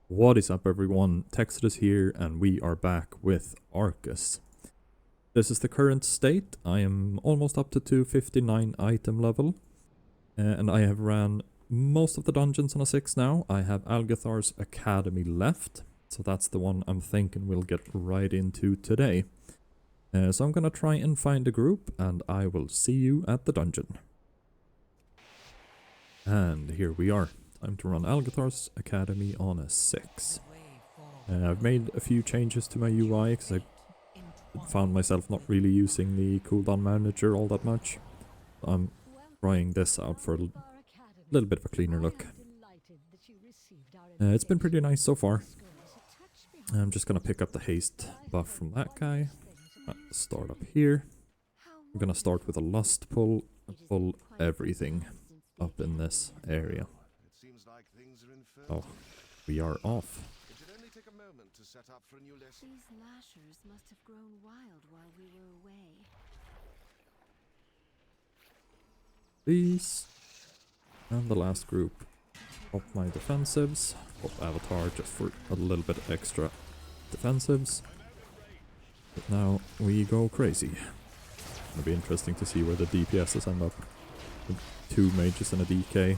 What is up everyone, Texidus here and we are back with Arcus. This is the current state. I am almost up to 259 item level and I have ran most of the dungeons on a 6 now. I have Algethar's Academy left, so that's the one I'm thinking we'll get right into today. So I'm gonna try and find a group and I will see you at the dungeon. And here we are. Time to run Algethar's Academy on a 6. I've made a few changes to my UI because I found myself not really using the cooldown manager all that much. I'm trying this out for a little bit of a cleaner look. It's been pretty nice so far. I'm just gonna pick up the haste buff from that guy. Start up here. I'm gonna start with a lust pull and pull everything up in this area. Oh, we are off. It should only take a moment to set up for a new lesson. These lashers must have grown wild while we were away. These. And the last group. Pop my defensives. Pop Avatar just for a little bit extra defensives. But now we go crazy. It'll be interesting to see where the DPSs end up. With 2 mages and a DK.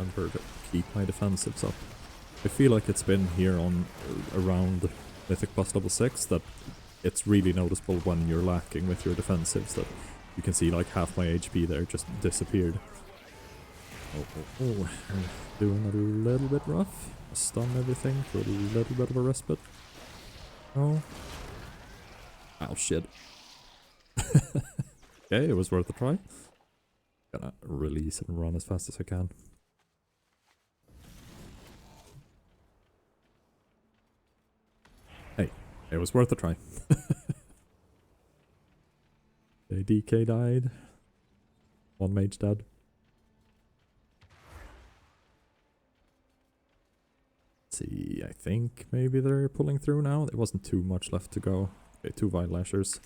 Remember to keep my defensives up. I feel like it's been here on around Mythic plus level 6 that it's really noticeable when you're lacking with your defensives that you can see like half my HP there just disappeared. Oh, doing a little bit rough. Stun everything for a little bit of a respite. Oh. Oh shit. Okay, it was worth a try. Gonna release and run as fast as I can. Hey, it was worth a try. Okay, DK died. 1 mage dead. Let's see, I think maybe they're pulling through now. There wasn't too much left to go. Okay, 2 Vine Lashers.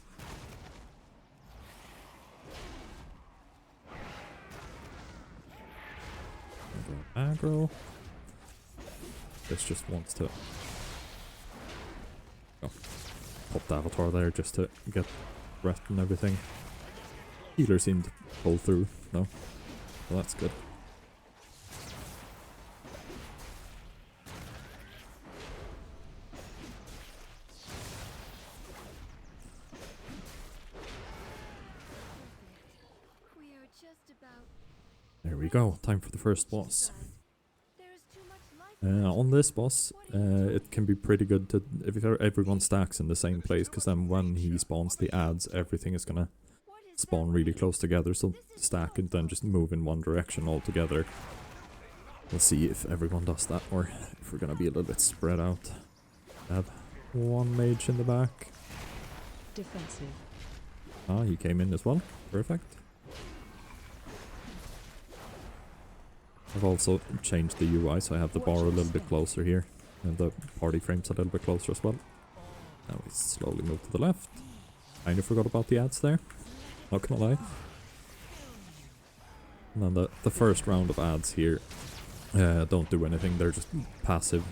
Aggro. This just wants to... Oh, pop the Avatar there just to get breath and everything. Healer seemed to pull through, no? Well, that's good. There we go, time for the first boss. On this boss, it can be pretty good to if everyone stacks in the same place, because then when he spawns the ads, everything is gonna spawn really close together, so stack and then just move in one direction altogether. We'll see if everyone does that, or if we're gonna be a little bit spread out. Have 1 mage in the back. Defensive. Ah, he came in as well. Perfect. I've also changed the UI, so I have the bar a little bit closer here. And the party frames a little bit closer as well. Now we slowly move to the left. Kinda forgot about the ads there. Not gonna lie. And then the first round of ads here don't do anything, they're just passive.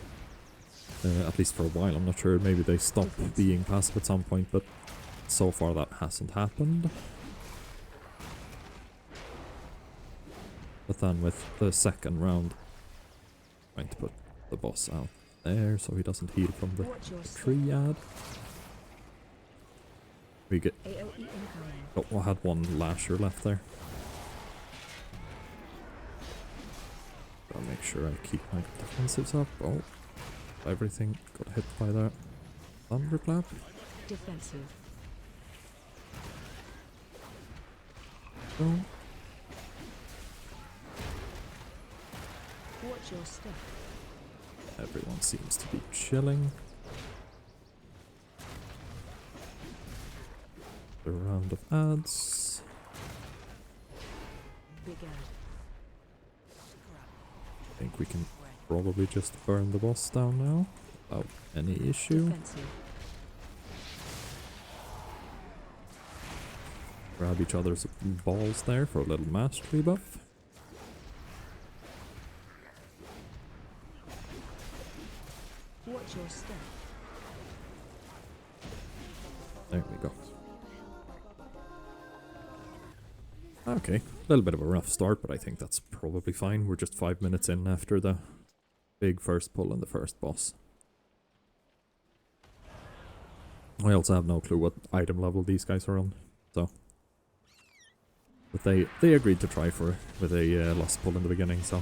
At least for a while, I'm not sure, maybe they stop being passive at some point, but so far that hasn't happened. But then with the second round, I'm trying to put the boss out there so he doesn't heal from the triad. We get... Oh, I had 1 lasher left there. Gotta make sure I keep my defensives up. Oh, everything got hit by that thunderclap. Defensive. Oh. Watch your step. Everyone seems to be chilling. A round of ads. Big ad. I think we can probably just burn the boss down now without any issue. Defensive. Grab each other's balls there for a little mastery buff. Watch your step. There we go. Okay, a little bit of a rough start, but I think that's probably fine. We're just 5 minutes in after the big first pull and the first boss. I also have no clue what item level these guys are on, so... But they agreed to try for it with a lost pull in the beginning, so...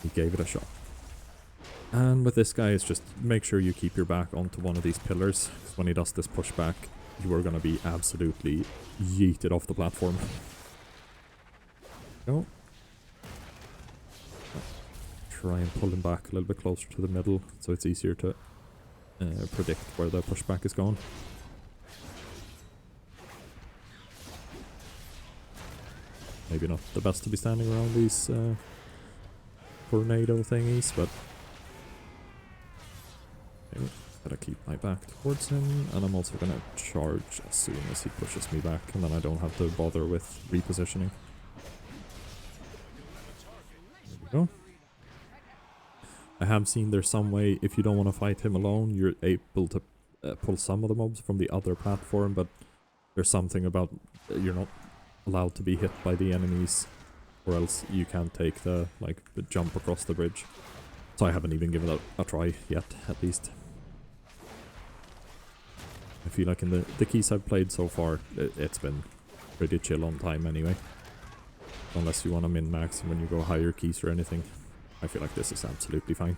He gave it a shot. And with this guy, it's just make sure you keep your back onto one of these pillars, because when he does this pushback, you are going to be absolutely yeeted off the platform. Go. Try and pull him back a little bit closer to the middle, so it's easier to predict where the pushback is going. Maybe not the best to be standing around these tornado thingies, but anyway, gotta keep my back towards him, and I'm also gonna charge as soon as he pushes me back, and then I don't have to bother with repositioning. There we go. I have seen there's some way, if you don't want to fight him alone, you're able to pull some of the mobs from the other platform, but there's something about you're not allowed to be hit by the enemies, or else you can't take the jump across the bridge. So I haven't even given that a try yet, at least. I feel like in the keys I've played so far, it's been pretty chill on time anyway. Unless you want to min-max when you go higher keys or anything. I feel like this is absolutely fine.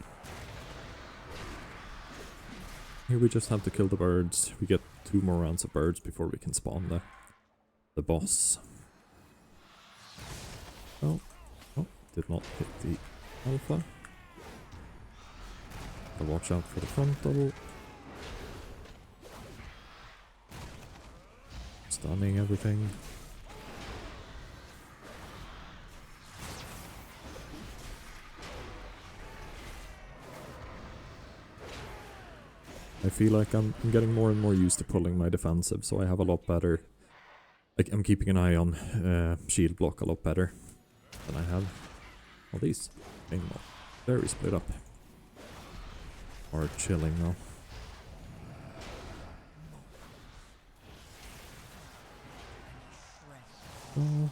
Here we just have to kill the birds. We get 2 more rounds of birds before we can spawn the boss. Oh, did not hit the alpha. So watch out for the frontal. Stunning everything. I feel like I'm getting more and more used to pulling my defensive, so I have a lot better... Like, I'm keeping an eye on shield block a lot better than I have. Well, these being very split up. Or chilling now. Oh.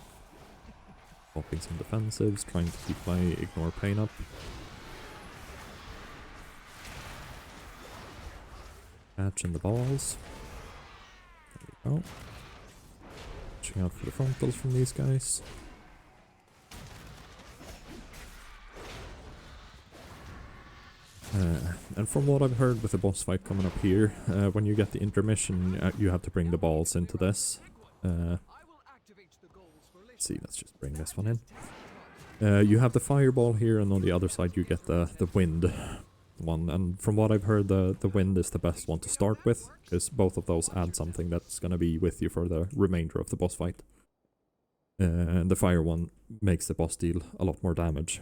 Popping some defensives, trying to keep my ignore pain up. Catching the balls. There we go. Watching out for the frontals from these guys. And from what I've heard with the boss fight coming up here, when you get the intermission, you have to bring the balls into this. Let's see, let's just bring this one in. You have the fireball here, and on the other side you get the wind one. And from what I've heard, the wind is the best one to start with, because both of those add something that's going to be with you for the remainder of the boss fight. And the fire one makes the boss deal a lot more damage.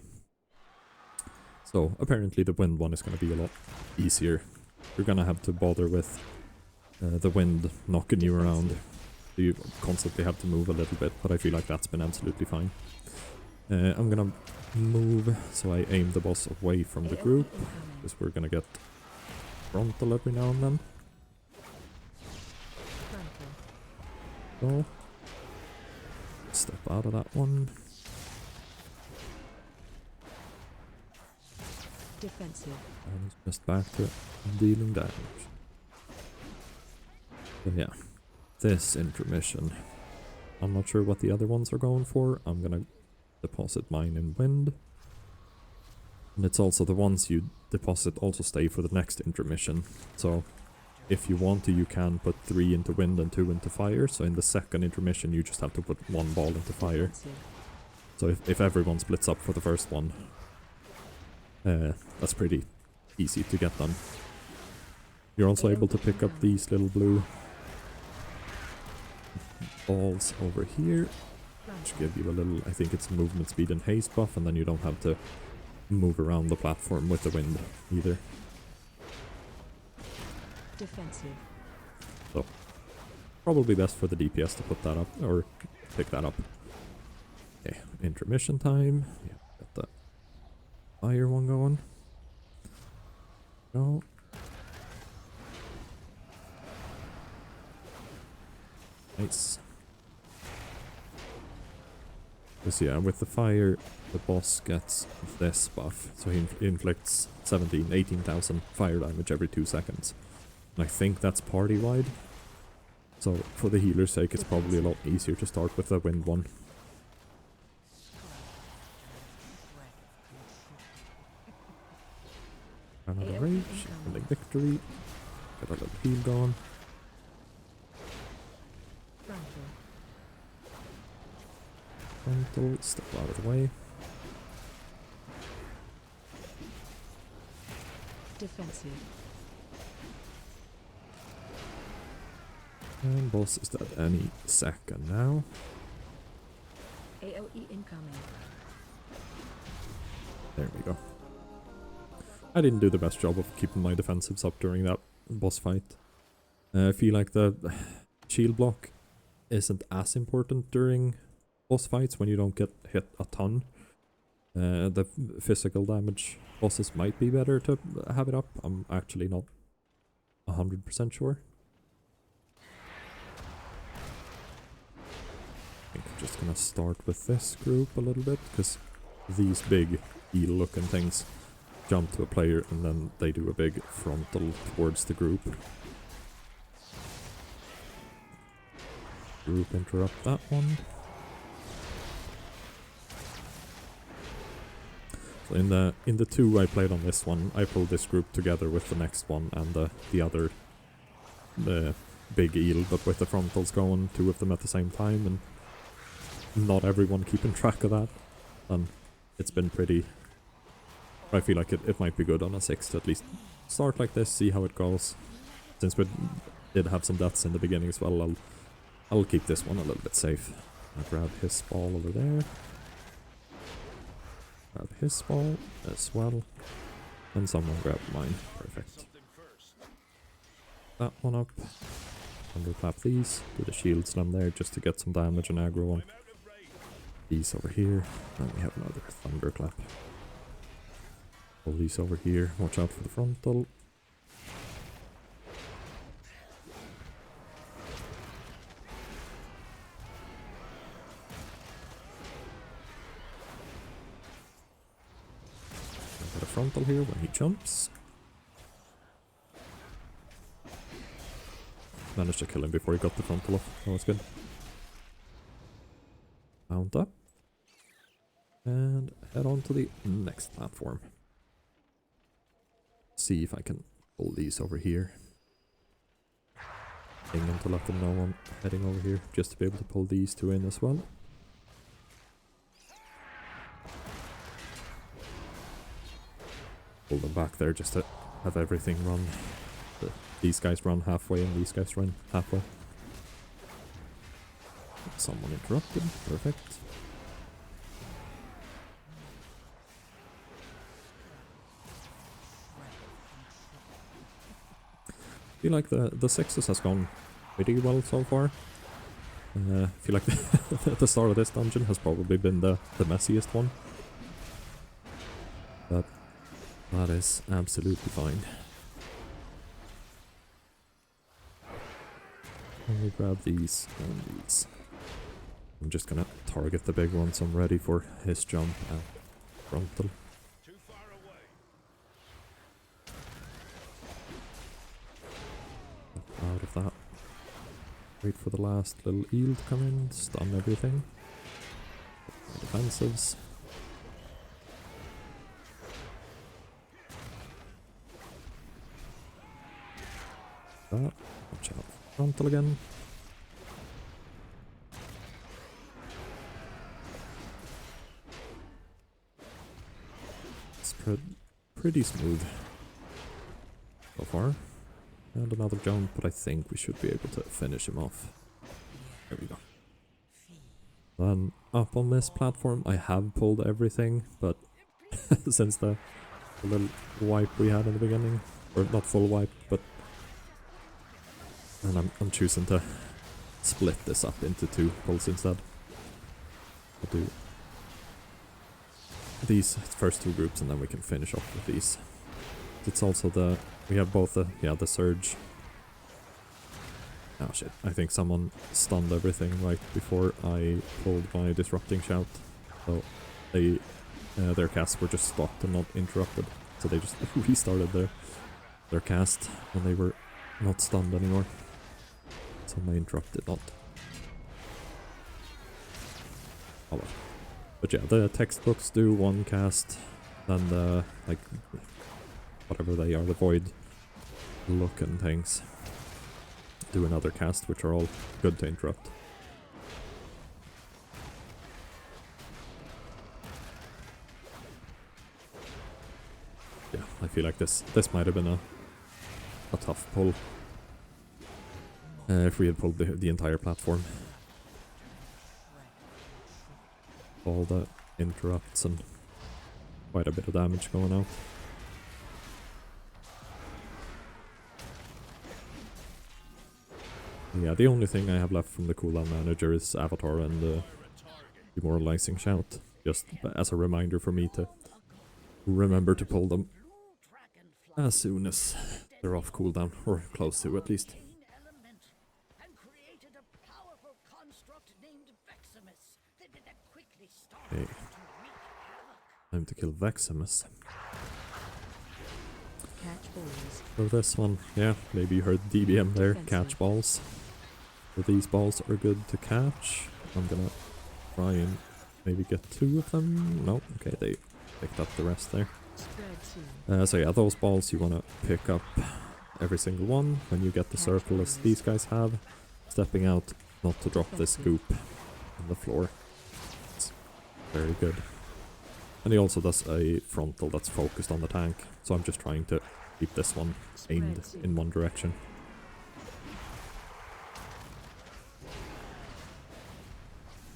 So apparently the wind one is going to be a lot easier. You're going to have to bother with the wind knocking you around. You constantly have to move a little bit, but I feel like that's been absolutely fine. I'm going to move, so I aim the boss away from the group, because we're going to get frontal every now and then. So, step out of that one. Defensive. And just back to dealing damage. So yeah, this intermission. I'm not sure what the other ones are going for. I'm gonna deposit mine in wind. And it's also the ones you deposit also stay for the next intermission. So if you want to, you can put 3 into wind and 2 into fire. So in the second intermission you just have to put 1 ball into fire. So if everyone splits up for the first one, that's pretty easy to get done. You're also able to pick up these little blue balls over here, which give you a little, I think it's movement speed and haste buff, and then you don't have to move around the platform with the wind either. Defensive. So probably best for the DPS to put that up, or pick that up. Okay, intermission time. Yeah, got the fire one going. Go. Nice. Because yeah, with the fire, the boss gets this buff, so he inflicts 18,000 fire damage every 2 seconds. And I think that's party-wide. So for the healer's sake, it's probably a lot easier to start with the wind one. Another rage, ending victory. Get a little heal going. Frontal, step out of the way. Defensive. And boss is dead any second now. AOE incoming. There we go. I didn't do the best job of keeping my defensives up during that boss fight. I feel like the shield block isn't as important during boss fights when you don't get hit a ton. The physical damage bosses might be better to have it up. I'm actually not 100% sure. I think I'm just gonna start with this group a little bit, because these big eel looking things jump to a player and then they do a big frontal towards the group. Group interrupt that one. So in the 2 I played on this one, I pulled this group together with the next one and the other big eel, but with the frontals going, 2 of them at the same time, and not everyone keeping track of that. And it's been pretty... I feel like it might be good on a 6 to at least start like this, see how it goes. Since we did have some deaths in the beginning as well, I'll keep this one a little bit safe. I'll grab his ball over there. Grab his ball as well. And someone grab mine. Perfect. That one up. Thunderclap these. Do the shield slam there just to get some damage and aggro on. These over here. And we have another thunderclap. Pull these over here. Watch out for the frontal. Got a frontal here when he jumps. Managed to kill him before he got the frontal off. That was good. Mount up. And head on to the next platform. See if I can pull these over here. Ping them to let them know I'm heading over here, just to be able to pull these 2 in as well. Pull them back there just to have everything run. These guys run halfway and these guys run halfway. Someone interrupted. Perfect. I feel like the 6s has gone pretty well so far. I feel like the start of this dungeon has probably been the messiest one. But that is absolutely fine. Let me grab these and these. I'm just gonna target the big one, so I'm ready for his jump and frontal. Out of that. Wait for the last little eel to come in, stun everything. Defensives. That. Watch out. Frontal again. It's pretty smooth so far. And another jump, but I think we should be able to finish him off. There we go. Then up on this platform, I have pulled everything, but since the little wipe we had in the beginning, or not full wipe, but and I'm choosing to split this up into 2 pulls instead. We'll do these first 2 groups and then we can finish off with these. It's also we have both the surge. Oh shit, I think someone stunned everything right before I pulled my disrupting shout. So their casts were just stopped and not interrupted. So they just restarted their cast when they were not stunned anymore. So my interrupt did not. Oh well. But yeah, the textbooks do 1 cast, then the, like, whatever they are, the void looking things, do another cast, which are all good to interrupt. Yeah, I feel like this might have been a tough pull if we had pulled the entire platform. All the interrupts and quite a bit of damage going out. Yeah, the only thing I have left from the cooldown manager is Avatar and the demoralizing shout. Just as a reminder for me to remember to pull them as soon as they're off cooldown, or close to at least. Okay. Time to kill Veximus. For this one, yeah, maybe you heard DBM there, catch balls. So these balls are good to catch. I'm gonna try and maybe get 2 of them. No, okay, they picked up the rest there. So yeah, those balls you wanna pick up every single one when you get the circle as these guys have. Stepping out not to drop this goop on the floor. It's very good. And he also does a frontal that's focused on the tank, so I'm just trying to keep this one aimed in one direction.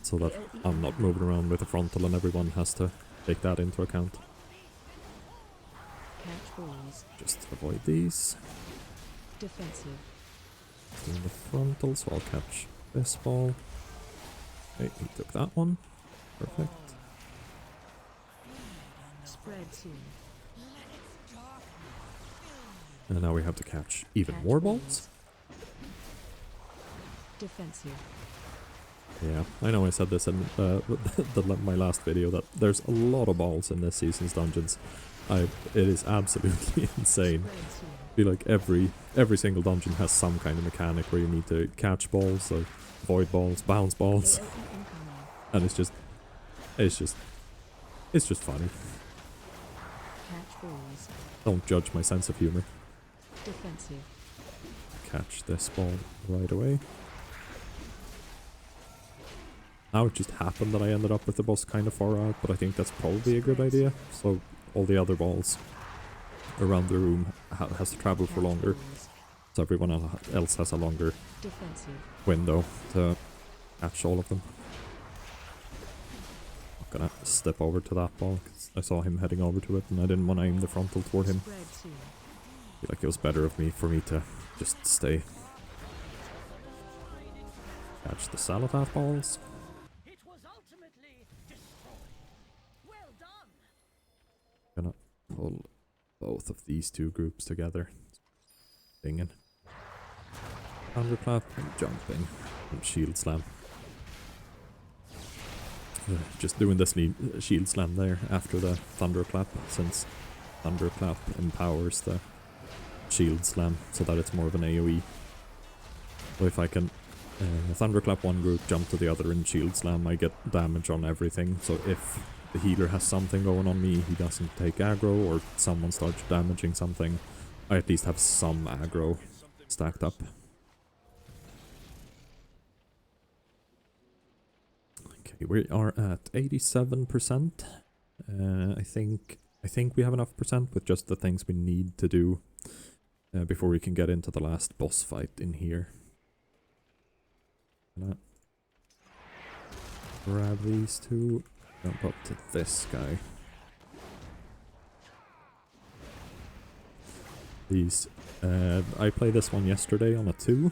So that I'm not moving around with a frontal and everyone has to take that into account. Just avoid these. Defensive. Doing the frontal, so I'll catch this ball. Okay, he took that one. Perfect. Spread soon. And now we have to catch even more balls. Defensive. Yeah, I know I said this in my last video that there's a lot of balls in this season's dungeons. It is absolutely insane. I feel like every single dungeon has some kind of mechanic where you need to catch balls, so void balls, bounce balls, and it's just funny. Catch balls. Don't judge my sense of humor. Defensive. Catch this ball right away. Now it just happened that I ended up with the boss kind of far out, but I think that's probably a good idea. So all the other balls around the room has to travel for longer, so everyone else has a longer window to catch all of them. I'm gonna step over to that ball because I saw him heading over to it and I didn't want to aim the frontal toward him. I feel like it was better for me to just stay. Catch the Algethar balls. Gonna pull both of these 2 groups together. Dinging. Thunderclap and jumping. And shield slam. Just doing this shield slam there after the thunderclap, since thunderclap empowers the shield slam so that it's more of an AoE. So if I can thunderclap one group, jump to the other and shield slam, I get damage on everything. So if the healer has something going on me, he doesn't take aggro, or someone starts damaging something, I at least have some aggro stacked up. Okay, we are at 87%. I think we have enough percent with just the things we need to do before we can get into the last boss fight in here. Gonna grab these 2. Jump up to this guy. These, I played this one yesterday on a 2.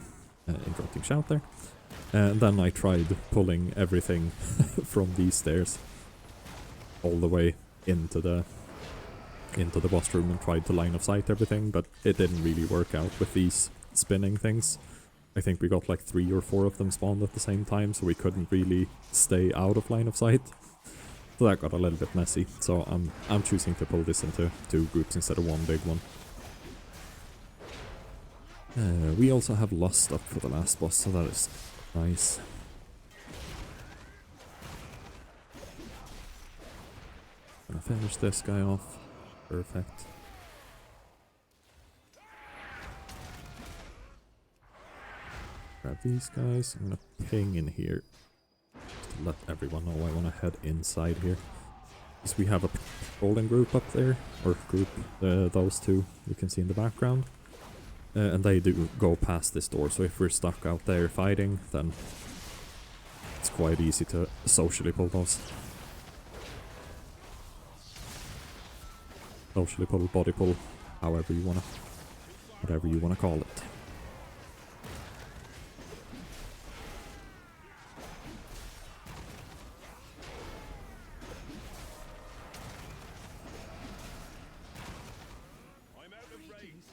interrupting shout there. And then I tried pulling everything from these stairs all the way into the boss room and tried to line of sight everything, but it didn't really work out with these spinning things. I think we got like 3 or 4 of them spawned at the same time, so we couldn't really stay out of line of sight. So that got a little bit messy. So I'm choosing to pull this into 2 groups instead of 1 big one. We also have Lust up for the last boss, so that is nice. Gonna finish this guy off. Perfect. Grab these guys. I'm gonna ping in here just to let everyone know I want to head inside here. Because we have a patrolling group up there, or group, those 2 you can see in the background. And they do go past this door, so if we're stuck out there fighting, then it's quite easy to socially pull those. Socially pull, body pull, however you wanna, whatever you wanna call it.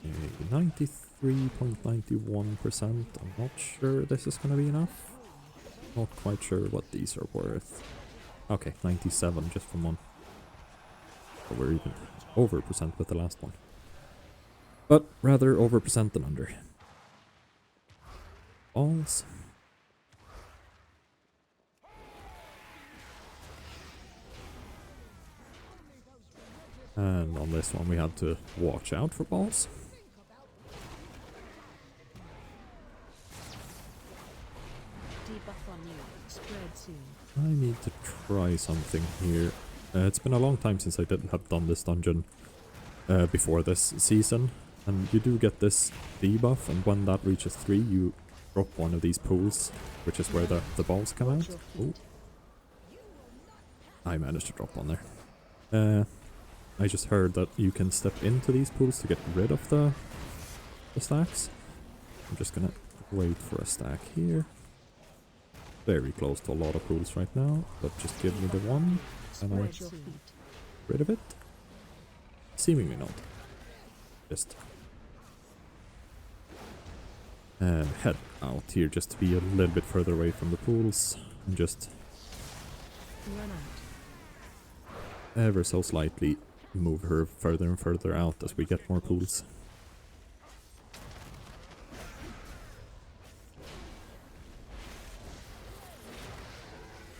Okay, 93.91%. I'm not sure this is gonna be enough. Not quite sure what these are worth. Okay, 97 just from one. So we're even over percent with the last one. But rather over percent than under. Balls. And on this one we had to watch out for balls. Debuff on you. Spread soon. I need to try something here. It's been a long time since I didn't have done this dungeon before this season. And you do get this debuff, and when that reaches 3 you drop one of these pools, which is where the balls come out. Ooh. I managed to drop one there. I just heard that you can step into these pools to get rid of the stacks. I'm just gonna wait for a stack here. Very close to a lot of pools right now, but just give me the one and I get rid of it. Seemingly not. Just head out here just to be a little bit further away from the pools and just Run out. ever so slightly move her further and further out as we get more pools.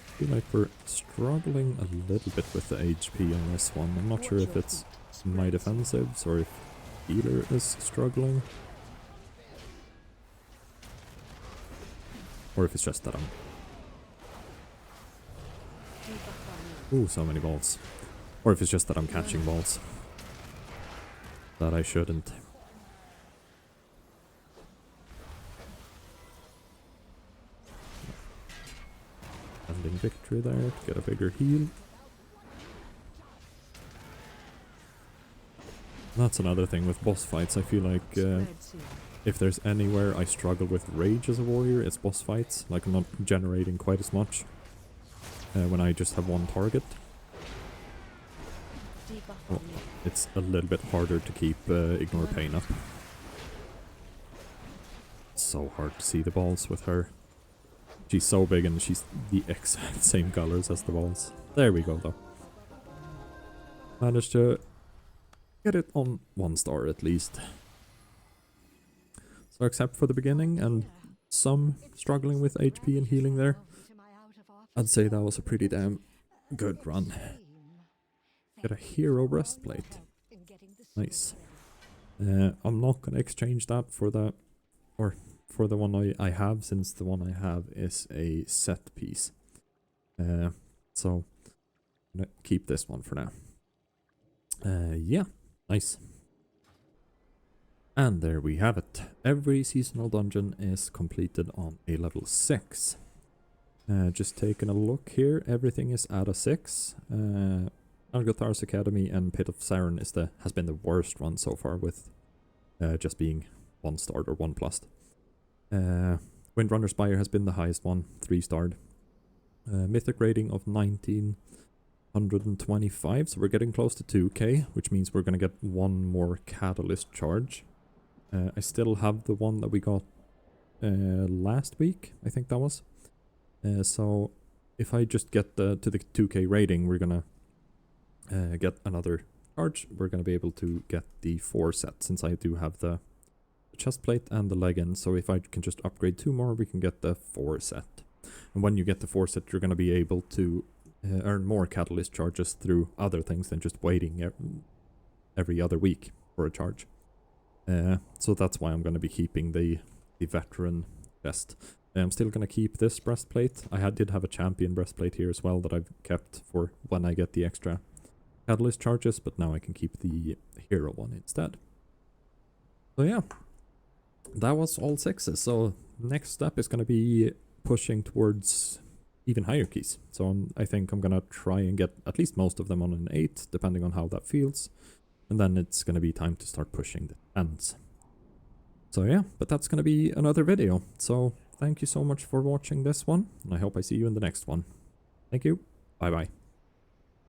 I feel like we're struggling a little bit with the HP on this one. I'm not sure if it's my defensives or if healer is struggling. Or if it's just that I'm... Ooh, so many balls. Or if it's just that I'm catching balls. That I shouldn't. Ending victory there to get a bigger heal. That's another thing with boss fights. I feel like if there's anywhere I struggle with rage as a warrior, it's boss fights. Like I'm not generating quite as much when I just have one target. Well, it's a little bit harder to keep Ignore Pain up. It's so hard to see the balls with her. She's so big and she's the exact same colors as the balls. There we go though. Managed to get it on 1 star at least. So except for the beginning and some struggling with HP and healing there, I'd say that was a pretty damn good run. Get a hero breastplate. Nice. I'm not gonna exchange that for the one I have, since the one I have is a set piece. So I'm gonna keep this one for now. Yeah, nice. And there we have it. Every seasonal dungeon is completed on a level 6. Just taking a look here, everything is at a 6. Algethar Academy and Pit of Saren has been the worst one so far, with just being 1 star or 1+. Windrunner Spire has been the highest one, 3-starred. Mythic rating of 1925, so we're getting close to 2k, which means we're going to get one more catalyst charge. I still have the one that we got last week, I think that was. So if I just get to the 2k rating, we're going to get another charge. We're going to be able to get the 4 set, since I do have the chest plate and the leggings. So if I can just upgrade 2 more, we can get the 4 set. And when you get the 4 set, you're going to be able to earn more catalyst charges through other things than just waiting every other week for a charge. So that's why I'm going to be keeping the veteran chest. I'm still going to keep this breastplate. I did have a champion breastplate here as well that I've kept for when I get the extra catalyst charges, but now I can keep the hero one instead. So yeah, that was all 6s. So next step is going to be pushing towards even higher keys. So I think I'm going to try and get at least most of them on an 8, depending on how that feels. And then it's going to be time to start pushing the 10s. So yeah, but that's going to be another video. So thank you so much for watching this one, and I hope I see you in the next one. Thank you. Bye bye.